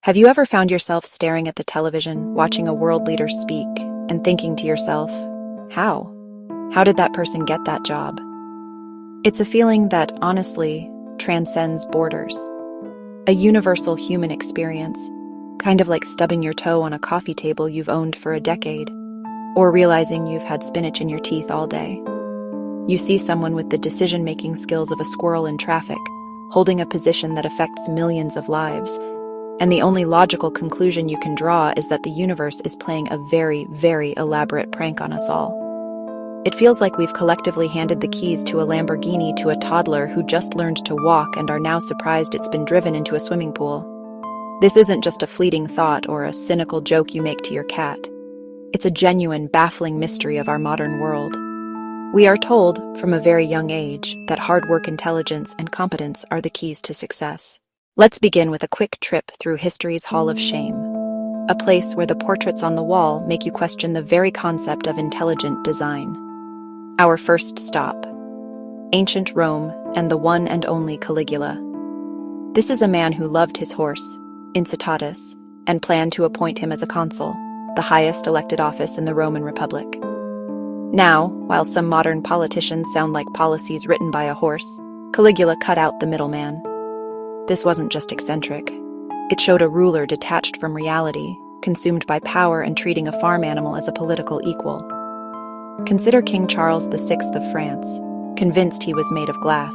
Have you ever found yourself staring at the television, watching a world leader speak, and thinking to yourself, how? How did that person get that job? It's a feeling that, honestly, transcends borders. A universal human experience, kind of like stubbing your toe on a coffee table you've owned for a decade, or realizing you've had spinach in your teeth all day. You see someone with the decision-making skills of a squirrel in traffic, holding a position that affects millions of lives, and the only logical conclusion you can draw is that the universe is playing a very, very elaborate prank on us all. It feels like we've collectively handed the keys to a Lamborghini to a toddler who just learned to walk and are now surprised it's been driven into a swimming pool. This isn't just a fleeting thought or a cynical joke you make to your cat. It's a genuine, baffling mystery of our modern world. We are told, from a very young age, that hard work, intelligence, and competence are the keys to success. Let's begin with a quick trip through history's Hall of Shame, a place where the portraits on the wall make you question the very concept of intelligent design. Our first stop, ancient Rome and the one and only Caligula. This is a man who loved his horse, Incitatus, and planned to appoint him as a consul, the highest elected office in the Roman Republic. Now, while some modern politicians sound like policies written by a horse, Caligula cut out the middleman. This wasn't just eccentric. It showed a ruler detached from reality, consumed by power and treating a farm animal as a political equal. Consider King Charles VI of France, convinced he was made of glass,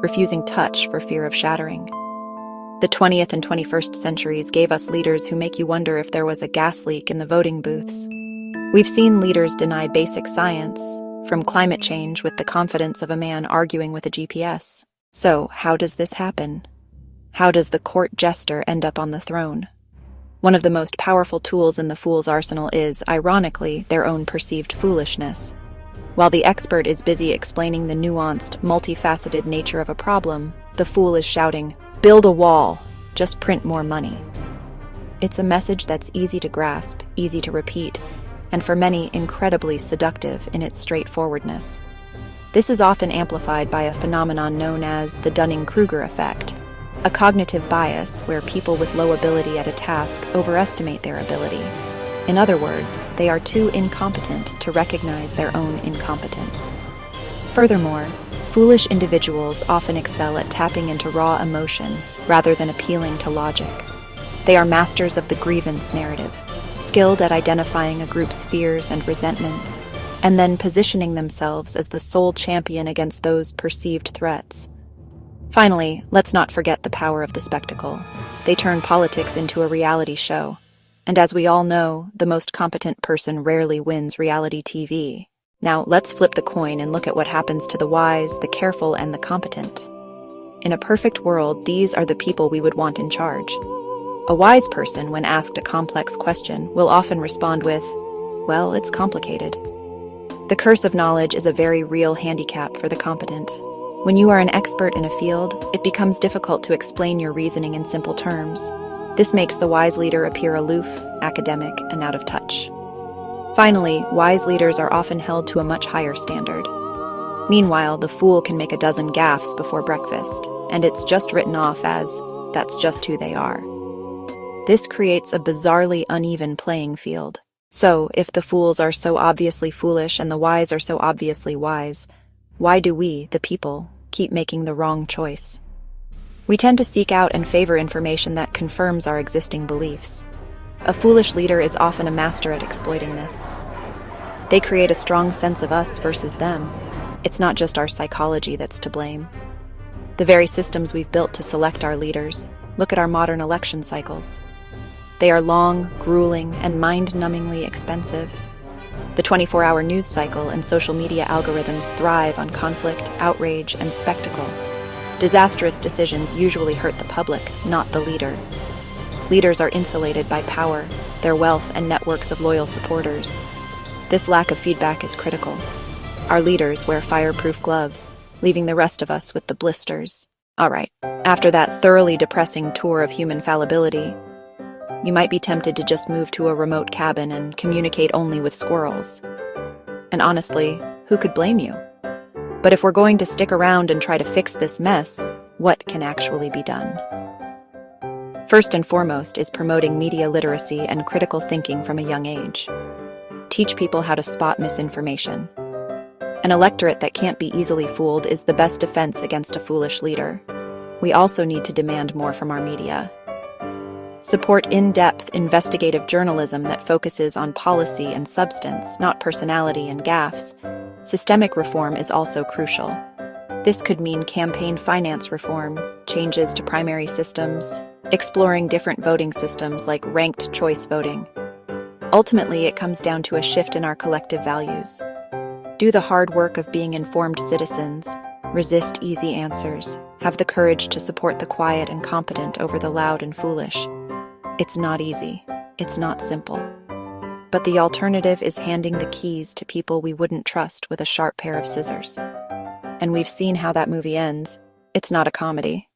refusing touch for fear of shattering. The 20th and 21st centuries gave us leaders who make you wonder if there was a gas leak in the voting booths. We've seen leaders deny basic science, from climate change with the confidence of a man arguing with a GPS. So, how does this happen? How does the court jester end up on the throne? One of the most powerful tools in the fool's arsenal is, ironically, their own perceived foolishness. While the expert is busy explaining the nuanced, multifaceted nature of a problem, the fool is shouting, "Build a wall! Just print more money." It's a message that's easy to grasp, easy to repeat, and for many incredibly seductive in its straightforwardness. This is often amplified by a phenomenon known as the Dunning-Kruger effect, a cognitive bias where people with low ability at a task overestimate their ability. In other words, they are too incompetent to recognize their own incompetence. Furthermore, foolish individuals often excel at tapping into raw emotion rather than appealing to logic. They are masters of the grievance narrative, skilled at identifying a group's fears and resentments, and then positioning themselves as the sole champion against those perceived threats. Finally, let's not forget the power of the spectacle. They turn politics into a reality show. And as we all know, the most competent person rarely wins reality TV. Now, let's flip the coin and look at what happens to the wise, the careful, and the competent. In a perfect world, these are the people we would want in charge. A wise person, when asked a complex question, will often respond with, "Well, it's complicated." The curse of knowledge is a very real handicap for the competent. When you are an expert in a field, it becomes difficult to explain your reasoning in simple terms. This makes the wise leader appear aloof, academic, and out of touch. Finally, wise leaders are often held to a much higher standard. Meanwhile, the fool can make a dozen gaffes before breakfast, and it's just written off as, "That's just who they are." This creates a bizarrely uneven playing field. So, if the fools are so obviously foolish and the wise are so obviously wise, why do we, the people, keep making the wrong choice? We tend to seek out and favor information that confirms our existing beliefs. A foolish leader is often a master at exploiting this. They create a strong sense of us versus them. It's not just our psychology that's to blame. The very systems we've built to select our leaders, look at our modern election cycles. They are long, grueling, and mind-numbingly expensive. The 24-hour news cycle and social media algorithms thrive on conflict, outrage, and spectacle. Disastrous decisions usually hurt the public, not the leader. Leaders are insulated by power, their wealth, and networks of loyal supporters. This lack of feedback is critical. Our leaders wear fireproof gloves, leaving the rest of us with the blisters. All right, after that thoroughly depressing tour of human fallibility, you might be tempted to just move to a remote cabin and communicate only with squirrels. And honestly, who could blame you? But if we're going to stick around and try to fix this mess, what can actually be done? First and foremost is promoting media literacy and critical thinking from a young age. Teach people how to spot misinformation. An electorate that can't be easily fooled is the best defense against a foolish leader. We also need to demand more from our media. Support in-depth, investigative journalism that focuses on policy and substance, not personality and gaffes. Systemic reform is also crucial. This could mean campaign finance reform, changes to primary systems, exploring different voting systems like ranked choice voting. Ultimately, it comes down to a shift in our collective values. Do the hard work of being informed citizens, resist easy answers, have the courage to support the quiet and competent over the loud and foolish. It's not easy. It's not simple. But the alternative is handing the keys to people we wouldn't trust with a sharp pair of scissors. And we've seen how that movie ends. It's not a comedy.